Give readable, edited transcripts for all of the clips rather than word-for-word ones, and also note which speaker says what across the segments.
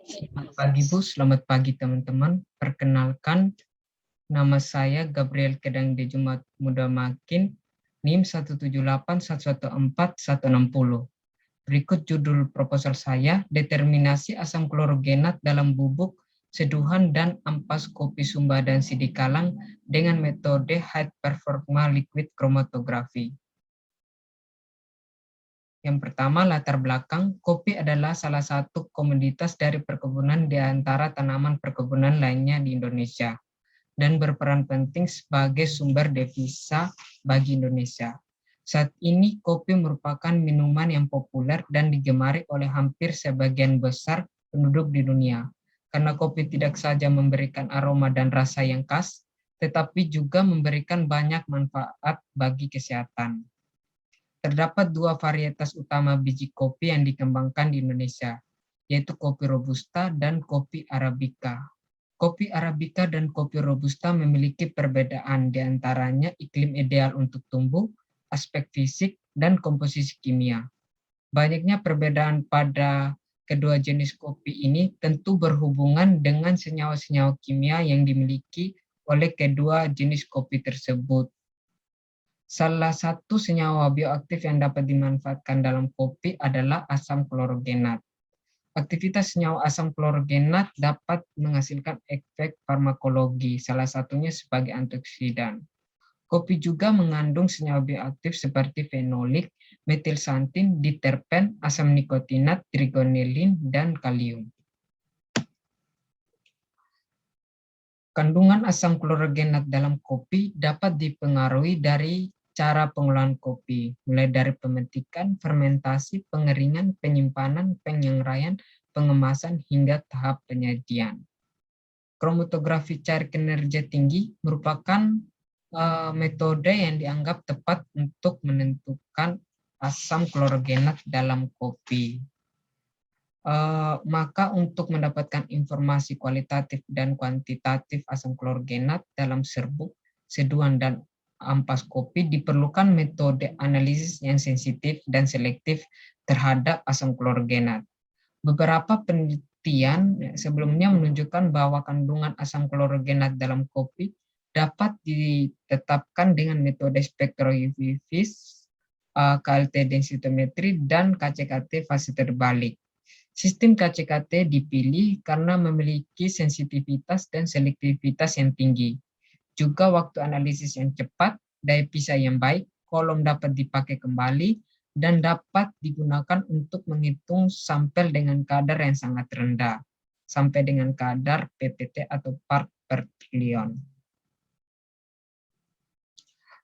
Speaker 1: Selamat pagi Bu, selamat pagi teman-teman. Perkenalkan, nama saya Gabriel Kedang de Jumat Muda Makin, NIM 178114160. Berikut judul proposal saya, determinasi asam klorogenat dalam bubuk, seduhan, dan ampas kopi Sumba dan Sidikalang dengan metode high performa liquid chromatography. Yang pertama, latar belakang. Kopi adalah salah satu komoditas dari perkebunan di antara tanaman perkebunan lainnya di Indonesia dan berperan penting sebagai sumber devisa bagi Indonesia. Saat ini, kopi merupakan minuman yang populer dan digemari oleh hampir sebagian besar penduduk di dunia. Karena kopi tidak saja memberikan aroma dan rasa yang khas, tetapi juga memberikan banyak manfaat bagi kesehatan. Terdapat dua varietas utama biji kopi yang dikembangkan di Indonesia, yaitu kopi Robusta dan kopi Arabica. Kopi Arabica dan kopi Robusta memiliki perbedaan, di antaranya iklim ideal untuk tumbuh, aspek fisik, dan komposisi kimia. Banyaknya perbedaan pada kedua jenis kopi ini tentu berhubungan dengan senyawa-senyawa kimia yang dimiliki oleh kedua jenis kopi tersebut. Salah satu senyawa bioaktif yang dapat dimanfaatkan dalam kopi adalah asam klorogenat. Aktivitas senyawa asam klorogenat dapat menghasilkan efek farmakologi, salah satunya sebagai antioksidan. Kopi juga mengandung senyawa bioaktif seperti fenolik, metilsantin, diterpen, asam nikotinat, trigonelin, dan kalium. Kandungan asam klorogenat dalam kopi dapat dipengaruhi dari cara pengolahan kopi, mulai dari pemetikan, fermentasi, pengeringan, penyimpanan, penyengraian, pengemasan, hingga tahap penyajian. Kromatografi cair kinerja tinggi merupakan metode yang dianggap tepat untuk menentukan asam klorogenat dalam kopi. Maka untuk mendapatkan informasi kualitatif dan kuantitatif asam klorogenat dalam serbuk, seduhan, dan ampas kopi diperlukan metode analisis yang sensitif dan selektif terhadap asam klorogenat. Beberapa penelitian sebelumnya menunjukkan bahwa kandungan asam klorogenat dalam kopi dapat ditetapkan dengan metode spektroivis, KLT densitometri, dan KCKT fase terbalik. Sistem KCKT dipilih karena memiliki sensitivitas dan selektivitas yang tinggi. Juga waktu analisis yang cepat, daya pisah yang baik, kolom dapat dipakai kembali, dan dapat digunakan untuk menghitung sampel dengan kadar yang sangat rendah, sampai dengan kadar PPT atau part per triliun.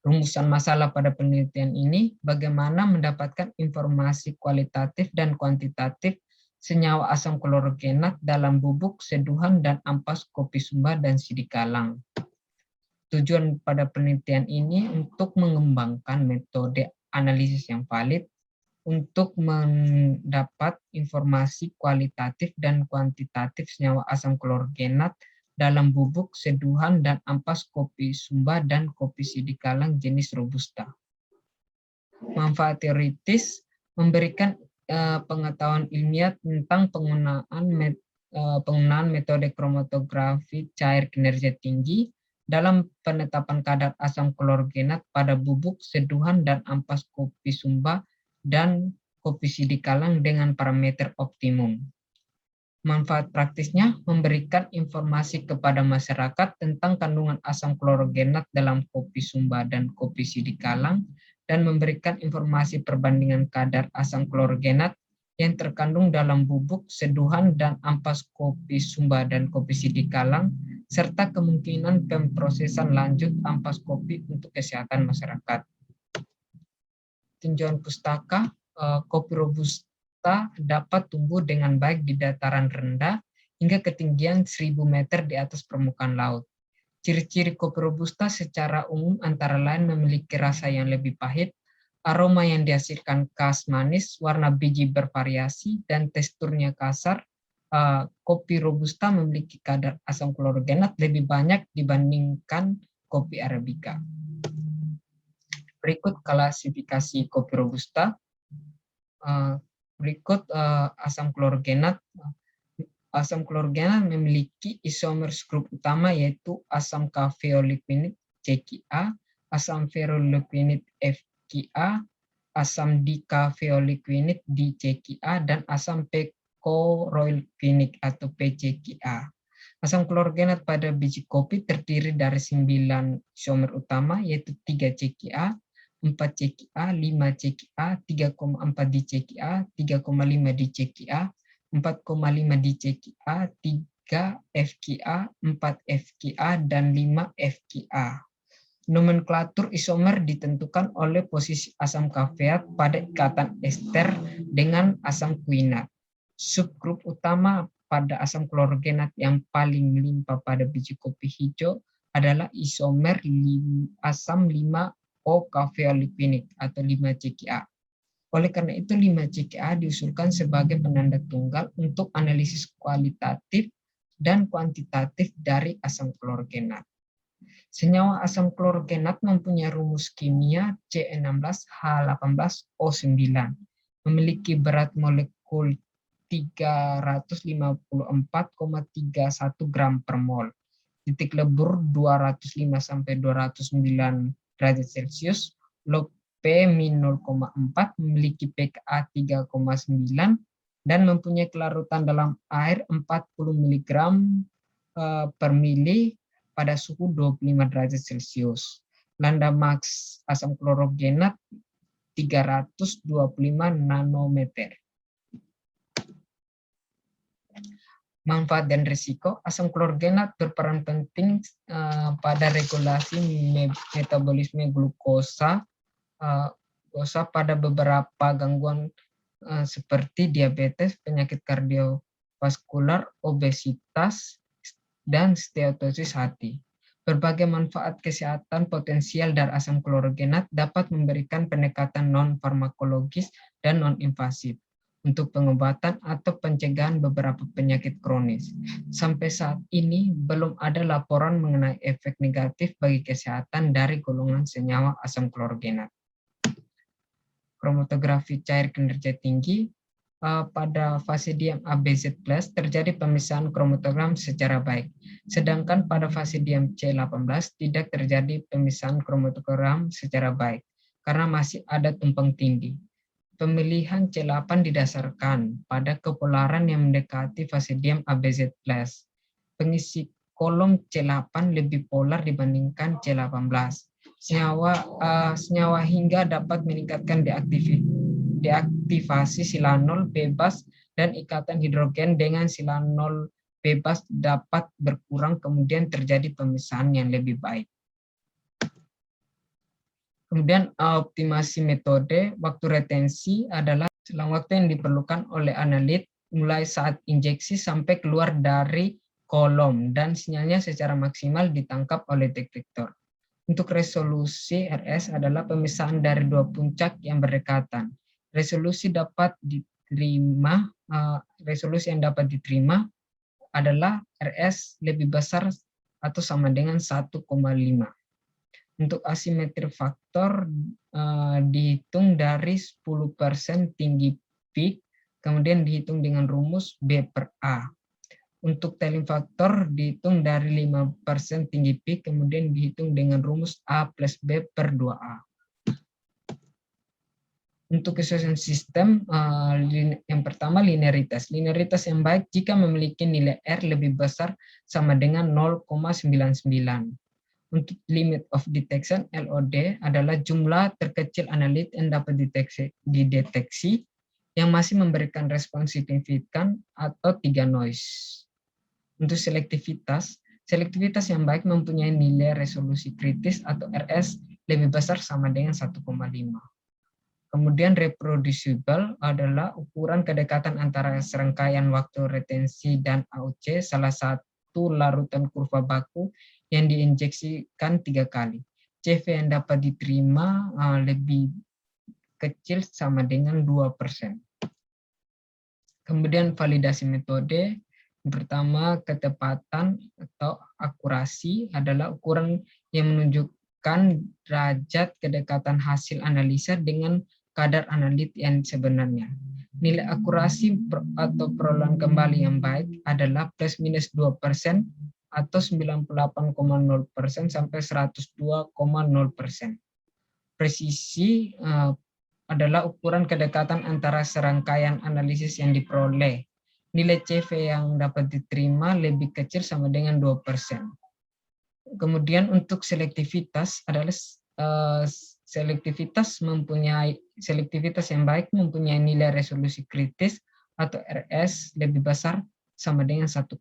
Speaker 1: Rumusan masalah pada penelitian ini, bagaimana mendapatkan informasi kualitatif dan kuantitatif senyawa asam klorogenat dalam bubuk, seduhan, dan ampas kopi Sumba dan Sidikalang. Tujuan pada penelitian ini untuk mengembangkan metode analisis yang valid untuk mendapat informasi kualitatif dan kuantitatif senyawa asam klorogenat dalam bubuk, seduhan, dan ampas kopi Sumba dan kopi Sidikalang jenis Robusta. Manfaat teoritis memberikan pengetahuan ilmiah tentang penggunaan metode kromatografi cair kinerja tinggi dalam penetapan kadar asam klorogenat pada bubuk, seduhan, dan ampas kopi Sumba dan kopi Sidikalang dengan parameter optimum. Manfaat praktisnya memberikan informasi kepada masyarakat tentang kandungan asam klorogenat dalam kopi Sumba dan kopi Sidikalang dan memberikan informasi perbandingan kadar asam klorogenat yang terkandung dalam bubuk, seduhan, dan ampas kopi Sumba dan kopi Sidikalang, serta kemungkinan pemprosesan lanjut ampas kopi untuk kesehatan masyarakat. Tinjauan pustaka, kopi Robusta dapat tumbuh dengan baik di dataran rendah hingga ketinggian 1000 meter di atas permukaan laut. Ciri-ciri kopi Robusta secara umum antara lain memiliki rasa yang lebih pahit, aroma yang dihasilkan khas manis, warna biji bervariasi, dan teksturnya kasar. Kopi Robusta memiliki kadar asam klorogenat lebih banyak dibandingkan kopi Arabica. Berikut klasifikasi kopi Robusta. Berikut asam klorogenat. asam klorgenat memiliki isomer grup utama yaitu asam kafeolequinid CQA, asam ferrolequinid FQA, asam dikafeolequinid DCQA, dan asam pecorolequinic atau PCQA. Asam klorgenat pada biji kopi terdiri dari 9 isomer utama yaitu 3 CQA, 4 CQA, 5 CQA, 3,4 di CQA, 3,5 di CQA, 4,5 di CQA, 3 FQA, 4 FQA, dan 5 FQA. Nomenklatur isomer ditentukan oleh posisi asam kafeat pada ikatan ester dengan asam kuinat. Subgrup utama pada asam klorgenat yang paling melimpah pada biji kopi hijau adalah isomer asam 5-O-kafeolequinic atau 5-CQA. Oleh karena itu 5-CQA diusulkan sebagai penanda tunggal untuk analisis kualitatif dan kuantitatif dari asam klorgenat. Senyawa asam klorgenat mempunyai rumus kimia C16H18O9, memiliki berat molekul 354,31 gram per mol, titik lebur 205 sampai 209 derajat Celcius, log P min 0,4, memiliki pKa 3,9 dan mempunyai kelarutan dalam air 40 mg per mili pada suhu 25 derajat Celcius. Lambda max asam klorgenat 325 nanometer. Manfaat dan risiko, asam klorgenat berperan penting pada regulasi metabolisme glukosa pada beberapa gangguan seperti diabetes, penyakit kardiovaskular, obesitas, dan steatosis hati. Berbagai manfaat kesehatan potensial dari asam klorgenat dapat memberikan pendekatan non-farmakologis dan non-invasif untuk pengobatan atau pencegahan beberapa penyakit kronis. Sampai saat ini, belum ada laporan mengenai efek negatif bagi kesehatan dari golongan senyawa asam klorgenat. Kromatografi cair kinerja tinggi, pada Fasidium ABZ+ terjadi pemisahan kromatogram secara baik, sedangkan pada Fasidium C18 tidak terjadi pemisahan kromatogram secara baik, karena masih ada tumpang tindih. Pemilihan C8 didasarkan pada kepolaran yang mendekati Fasidium ABZ+. Pengisi kolom C8 lebih polar dibandingkan C18. Senyawa hingga dapat meningkatkan deaktivasi silanol bebas dan ikatan hidrogen dengan silanol bebas dapat berkurang, kemudian terjadi pemisahan yang lebih baik. Kemudian optimasi metode waktu retensi adalah selang waktu yang diperlukan oleh analit mulai saat injeksi sampai keluar dari kolom dan sinyalnya secara maksimal ditangkap oleh detektor. Untuk resolusi RS adalah pemisahan dari dua puncak yang berdekatan. Resolusi yang dapat diterima adalah RS lebih besar atau sama dengan 1,5. Untuk asimetri faktor dihitung dari 10% tinggi peak, kemudian dihitung dengan rumus B per A. Untuk tailing faktor dihitung dari 5% tinggi peak, kemudian dihitung dengan rumus A plus B per 2A. Untuk kesesuaian sistem, yang pertama linearitas. Linearitas yang baik jika memiliki nilai R lebih besar sama dengan 0,99. Untuk limit of detection LOD adalah jumlah terkecil analit yang dapat dideteksi yang masih memberikan respon signifikan atau 3 noise. Untuk selektivitas yang baik mempunyai nilai resolusi kritis atau RS lebih besar sama dengan 1,5. Kemudian reproducible adalah ukuran kedekatan antara serangkaian waktu retensi dan AUC salah satu larutan kurva baku yang diinjeksikan 3 kali. CV yang dapat diterima lebih kecil sama dengan 2%. Kemudian validasi metode, yang pertama ketepatan atau akurasi adalah ukuran yang menunjukkan derajat kedekatan hasil analisa dengan kadar analit yang sebenarnya. Nilai akurasi atau perolehan kembali yang baik adalah plus minus 2% atau 98,0% sampai 102,0%. Presisi adalah ukuran kedekatan antara serangkaian analisis yang diperoleh. Nilai CV yang dapat diterima lebih kecil sama dengan 2%. Kemudian untuk selektivitas adalah selektivitas yang baik mempunyai nilai resolusi kritis atau RS lebih besar sama dengan 1,5.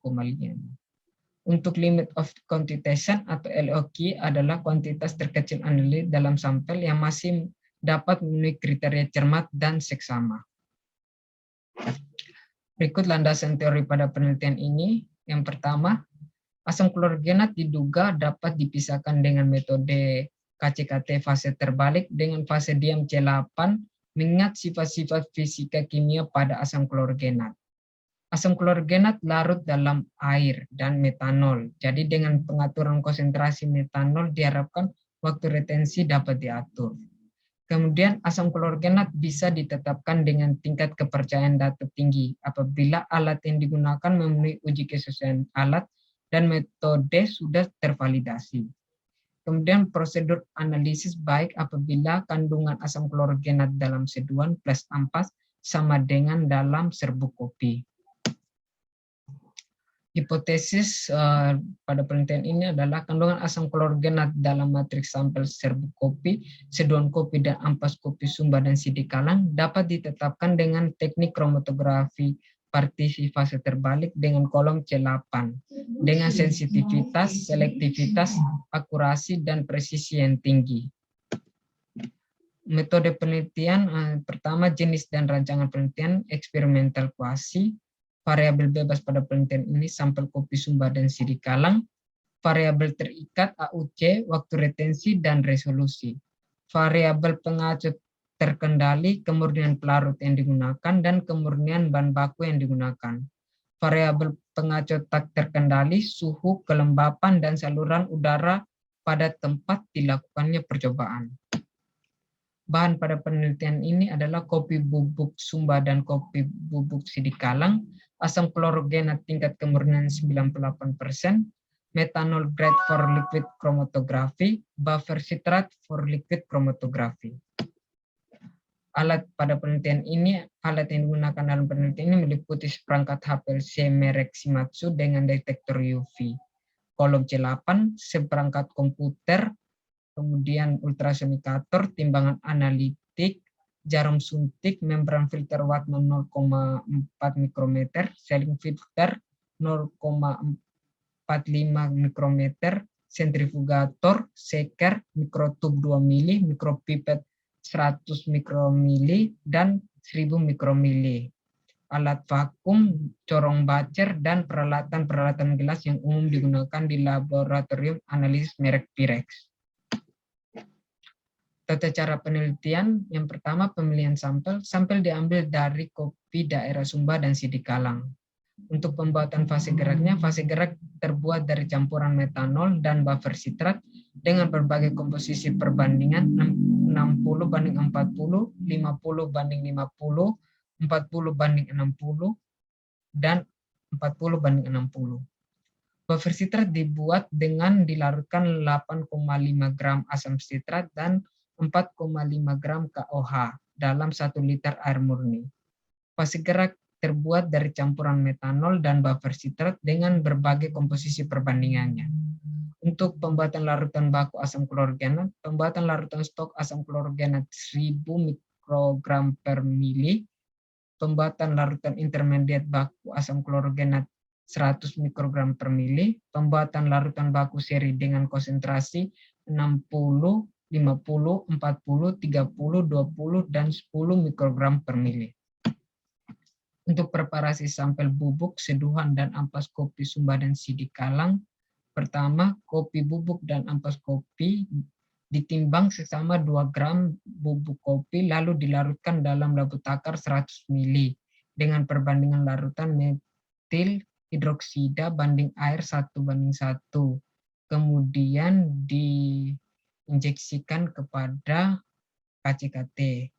Speaker 1: Untuk limit of quantitation atau LOQ adalah kuantitas terkecil analit dalam sampel yang masih dapat memenuhi kriteria cermat dan seksama. Berikut landasan teori pada penelitian ini. Yang pertama, asam klorogenat diduga dapat dipisahkan dengan metode KCKT fase terbalik dengan fase diam C8 mengingat sifat-sifat fisika kimia pada asam klorogenat. Asam klorogenat larut dalam air dan metanol. Jadi dengan pengaturan konsentrasi metanol diharapkan waktu retensi dapat diatur. Kemudian asam klorogenat bisa ditetapkan dengan tingkat kepercayaan data tinggi apabila alat yang digunakan memenuhi uji kesesuaian alat dan metode sudah tervalidasi. Kemudian prosedur analisis baik apabila kandungan asam klorogenat dalam seduhan plus ampas sama dengan dalam serbuk kopi. Hipotesis pada penelitian ini adalah kandungan asam klorogenat dalam matriks sampel serbuk kopi, seduhan kopi, dan ampas kopi Sumba dan Sidikalang dapat ditetapkan dengan teknik kromatografi partisi fase terbalik dengan kolom C8 dengan sensitivitas, selektivitas, akurasi, dan presisi yang tinggi. Metode penelitian pertama jenis dan rancangan penelitian eksperimental kuasi. Variabel bebas pada penelitian ini sampel kopi Sumba dan Sidikalang. Variabel terikat AUC, waktu retensi dan resolusi. Variabel pengacu terkendali, kemurnian pelarut yang digunakan dan kemurnian bahan baku yang digunakan. Variabel pengacu tak terkendali, suhu, kelembapan dan saluran udara pada tempat dilakukannya percobaan. Bahan pada penelitian ini adalah kopi bubuk Sumba dan kopi bubuk Sidikalang, asam klorogenat tingkat kemurnian 98%, metanol grade for liquid chromatography, buffer citrate for liquid chromatography. Alat pada penelitian ini, alat yang digunakan dalam penelitian ini meliputi seperangkat HPLC merek Shimatsu dengan detektor UV, kolom C8, seperangkat komputer, kemudian ultrasonikator, timbangan analitik, jarum suntik, membran filter Wattmann 0,4 mikrometer, sealing filter 0,45 mikrometer, sentrifugator, shaker, mikrotub 2 mili, mikropipet 100 mikromili, dan 1000 mikromili. Alat vakum, corong bacer, dan peralatan-peralatan gelas yang umum digunakan di laboratorium analisis merek Pirex. Tata cara penelitian, yang pertama pemilihan sampel. Sampel diambil dari kopi daerah Sumba dan Sidikalang. Untuk pembuatan fase geraknya, fase gerak terbuat dari campuran metanol dan buffer citrat dengan berbagai komposisi perbandingan 60:40, 50:50, 40:60, dan 40:60. Buffer citrat dibuat dengan dilarutkan 8,5 gram asam citrat dan 4,5 gram KOH dalam 1 liter air murni. Fase gerak terbuat dari campuran metanol dan buffer citrat dengan berbagai komposisi perbandingannya. Untuk pembuatan larutan baku asam klorogenat, pembuatan larutan stok asam klorogenat 1000 mikrogram per mili, pembuatan larutan intermediate baku asam klorogenat 100 mikrogram per mili, pembuatan larutan baku seri dengan konsentrasi 60, 50, 40, 30, 20, dan 10 mikrogram per mili. Untuk preparasi sampel bubuk, seduhan, dan ampas kopi Sumba dan Sidikalang, pertama, kopi bubuk dan ampas kopi ditimbang sesama 2 gram bubuk kopi lalu dilarutkan dalam labu takar 100 mili dengan perbandingan larutan metil hidroksida banding air 1:1. Kemudian diinjeksikan kepada KCKT.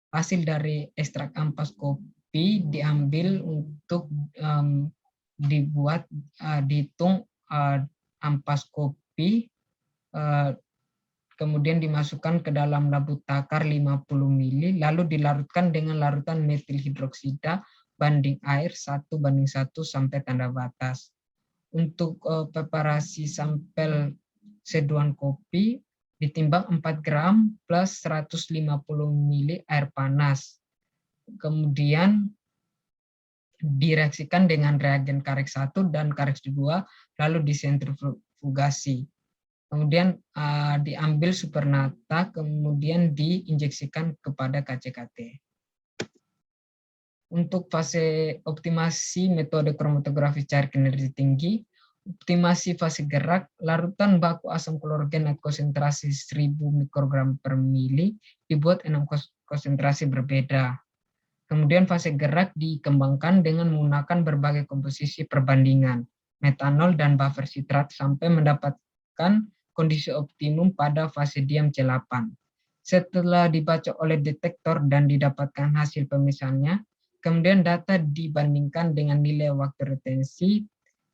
Speaker 1: hasil dari ekstrak ampas kopi diambil untuk dihitung ampas kopi, kemudian dimasukkan ke dalam labu takar 50 ml, lalu dilarutkan dengan larutan metil hidroksida banding air 1:1 sampai tanda batas. Untuk preparasi sampel seduhan kopi ditimbang 4 gram plus 150 ml air panas. Kemudian direaksikan dengan reagen Carex 1 dan Carex 2, lalu disentrifugasi. Kemudian diambil supernata, kemudian diinjeksikan kepada KCKT. Untuk fase optimasi metode kromatografi cari energi tinggi, optimasi fase gerak, larutan baku asam klorogenat konsentrasi 1000 mikrogram per mili dibuat 6 konsentrasi berbeda. Kemudian fase gerak dikembangkan dengan menggunakan berbagai komposisi perbandingan, metanol dan buffer sitrat sampai mendapatkan kondisi optimum pada fase diam C8. Setelah dibaca oleh detektor dan didapatkan hasil pemisahannya, kemudian data dibandingkan dengan nilai waktu retensi,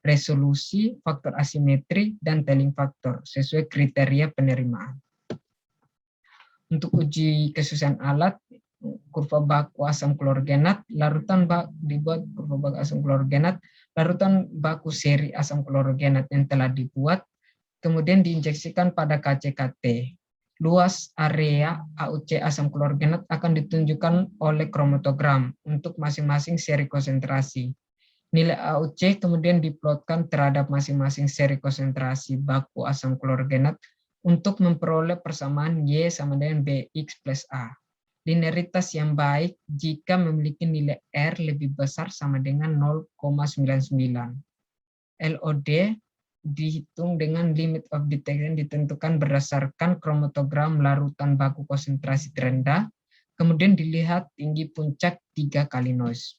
Speaker 1: resolusi, faktor asimetri, dan telling faktor sesuai kriteria penerimaan. Untuk uji kesusahan alat, kurva baku asam klorogenat, larutan dibuat kurva baku asam klorogenat, larutan baku seri asam klorogenat yang telah dibuat, kemudian diinjeksikan pada KCKT. Luas area AUC asam klorogenat akan ditunjukkan oleh kromatogram untuk masing-masing seri konsentrasi. Nilai AUC kemudian diplotkan terhadap masing-masing seri konsentrasi baku asam klorogenat untuk memperoleh persamaan Y sama dengan BX plus A. Linearitas yang baik jika memiliki nilai R lebih besar sama dengan 0,99. LOD dihitung dengan limit of detection ditentukan berdasarkan kromatogram larutan baku konsentrasi terendah, kemudian dilihat tinggi puncak 3 kali noise.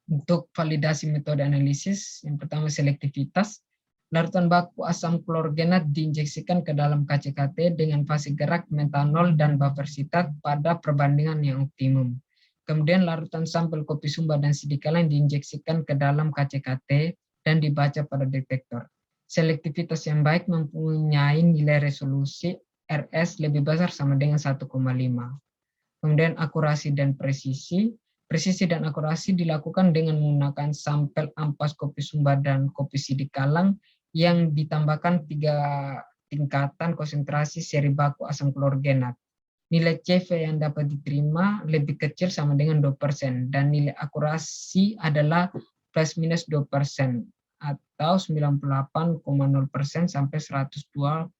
Speaker 1: Untuk validasi metode analisis, yang pertama selektivitas, larutan baku asam klorogenat diinjeksikan ke dalam KCKT dengan fase gerak metanol dan buffer sitrat pada perbandingan yang optimum. Kemudian larutan sampel kopi sumba dan sidika lain diinjeksikan ke dalam KCKT dan dibaca pada detektor. Selektivitas yang baik mempunyai nilai resolusi RS lebih besar sama dengan 1,5. Kemudian akurasi dan presisi. Presisi dan akurasi dilakukan dengan menggunakan sampel ampas kopi sumba dan kopi sidikalang yang ditambahkan 3 tingkatan konsentrasi seri baku asam klorogenat. Nilai CV yang dapat diterima lebih kecil sama dengan 2% dan nilai akurasi adalah plus minus 2% atau 98,0% sampai 102,0%.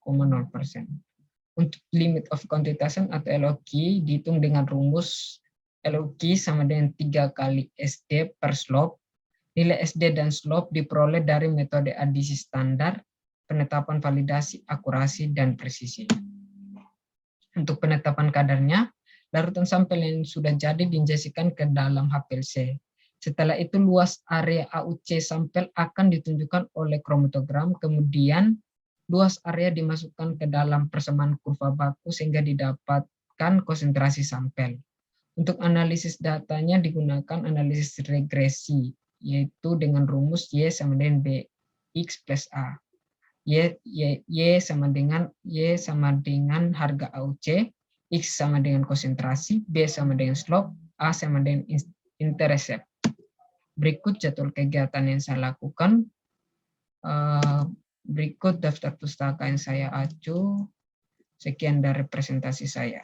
Speaker 1: Untuk limit of quantitation atau LOQ dihitung dengan rumus LOQ sama dengan 3 kali SD per slope. Nilai SD dan slope diperoleh dari metode adisi standar, penetapan validasi, akurasi, dan presisi. Untuk penetapan kadarnya, larutan sampel yang sudah jadi diinjeksikan ke dalam HPLC. Setelah itu luas area AUC sampel akan ditunjukkan oleh kromatogram, kemudian luas area dimasukkan ke dalam persamaan kurva baku sehingga didapatkan konsentrasi sampel. Untuk analisis datanya digunakan analisis regresi, yaitu dengan rumus Y sama dengan BX plus A. Y sama dengan harga AUC, X sama dengan konsentrasi, B sama dengan slope, A sama dengan intercept. Berikut jadwal kegiatan yang saya lakukan. Berikut daftar pustaka yang saya acu. Sekian dari presentasi saya.